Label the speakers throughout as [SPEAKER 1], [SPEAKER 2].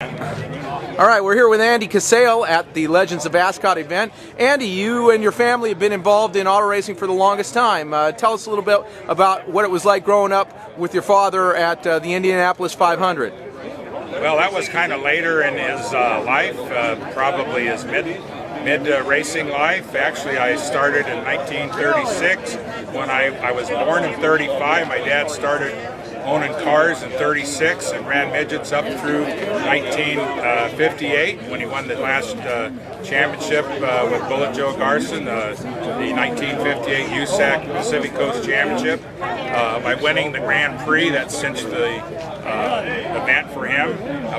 [SPEAKER 1] All right, we're here with Andy Casale at the Legends of Ascot event. Andy, you and your family have been involved in auto racing for the longest time. Tell us a little bit about what it was like growing up with your father at the Indianapolis 500.
[SPEAKER 2] Well, that was kind of later in his life, probably his mid racing life. Actually, I started in 1936. When I was born in 35, my dad started owning cars in 36 and ran midgets up through 1958 when he won the last championship with Bullet Joe Garson, the 1958 USAC Pacific Coast Championship. By winning the Grand Prix, that cinched the event for him.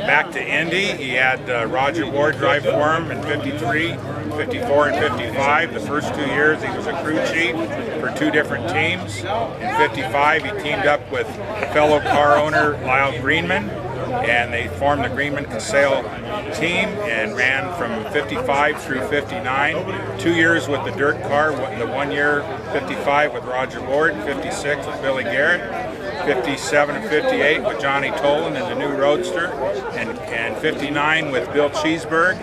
[SPEAKER 2] Back to Indy, he had Roger Ward drive for him in 53, 54, and 55. The first 2 years he was a crew chief for two different teams. In 55 he teamed up with fellow car owner Lyle Greenman, and they formed the Greenman-Casale team and ran from 55 through 59. 2 years with the dirt car, the 1 year 55 with Roger Ward, 56 with Billy Garrett, 57 and 58 with Johnny Tolan in the new Roadster, and 59 with Bill Cheeseburg.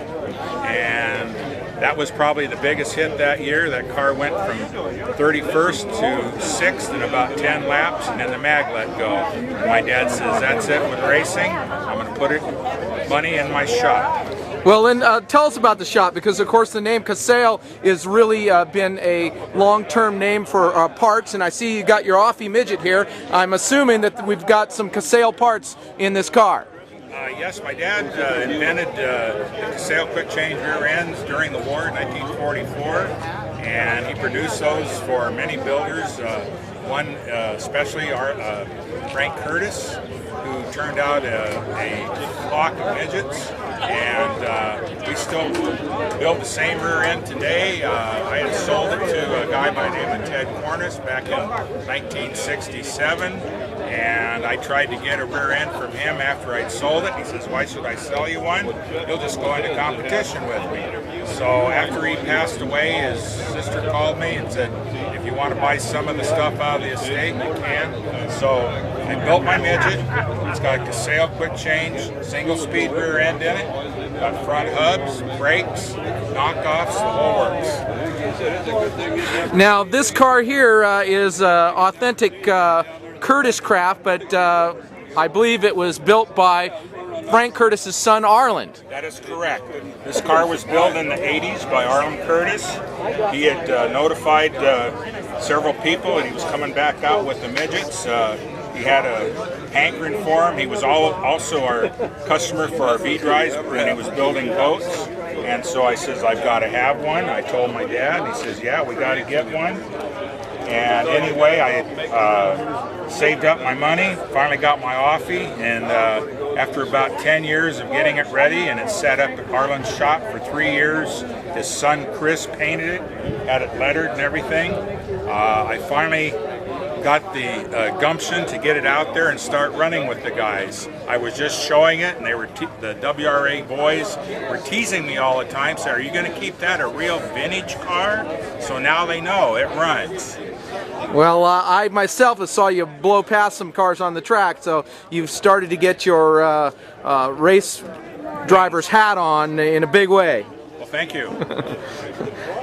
[SPEAKER 2] And that was probably the biggest hit that year. That car went from 31st to 6th in about 10 laps, and then the mag let go. My dad says, that's it with racing. I'm going to put money in my shop.
[SPEAKER 1] Well, then tell us about the shop, because of course the name Casale has really been a long-term name for parts, and I see you got your Offy Midget here. I'm assuming that we've got some Casale parts in this car.
[SPEAKER 2] Yes, my dad invented the Casale quick change rear ends during the war in 1944, and he produced those for many builders. One especially Frank Kurtis, who turned out a flock of midgets, and we still build the same rear end today. I had sold it to a guy by the name of Ted Cornish back in 1967, and I tried to get a rear end from him after I'd sold it. He says, why should I sell you one? You'll just go into competition with me. So after he passed away, his sister called me and said, if you want to buy some of the stuff out of the estate, you can. So I built my midget. It's got a Casale quick change, single speed rear end in it. Got front hubs, brakes, knockoffs, the whole works.
[SPEAKER 1] Now this car here is authentic Kurtis craft, but I believe it was built by Frank Kurtis's son Arland.
[SPEAKER 2] That is correct. This car was built in the 80s by Arland Kurtis. He had notified several people, and he was coming back out with the midgets. He had a hankering for him. He was also our customer for our V-drives when he was building boats. And so I says, I've got to have one. I told my dad, and he says, yeah, we got to get one. And anyway, I saved up my money, finally got my Offy, and after about 10 years of getting it ready, and it sat up at Arland's shop for 3 years, his son Chris painted it, had it lettered and everything. I finally got the gumption to get it out there and start running with the guys. I was just showing it, and they were the WRA boys were teasing me all the time, saying, are you going to keep that a real vintage car? So now they know it runs.
[SPEAKER 1] Well, I myself saw you blow past some cars on the track, so you've started to get your race driver's hat on in a big way.
[SPEAKER 2] Well, thank you.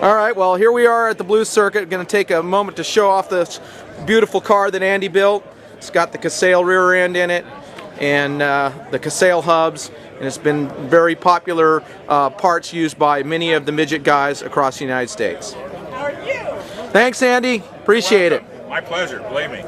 [SPEAKER 1] All right, well, here we are at the Blue Circuit. Going to take a moment to show off this beautiful car that Andy built. It's got the Casale rear end in it and the Casale hubs, and it's been very popular parts used by many of the midget guys across the United States. Thanks, Andy. Appreciate it.
[SPEAKER 2] My pleasure. Believe me.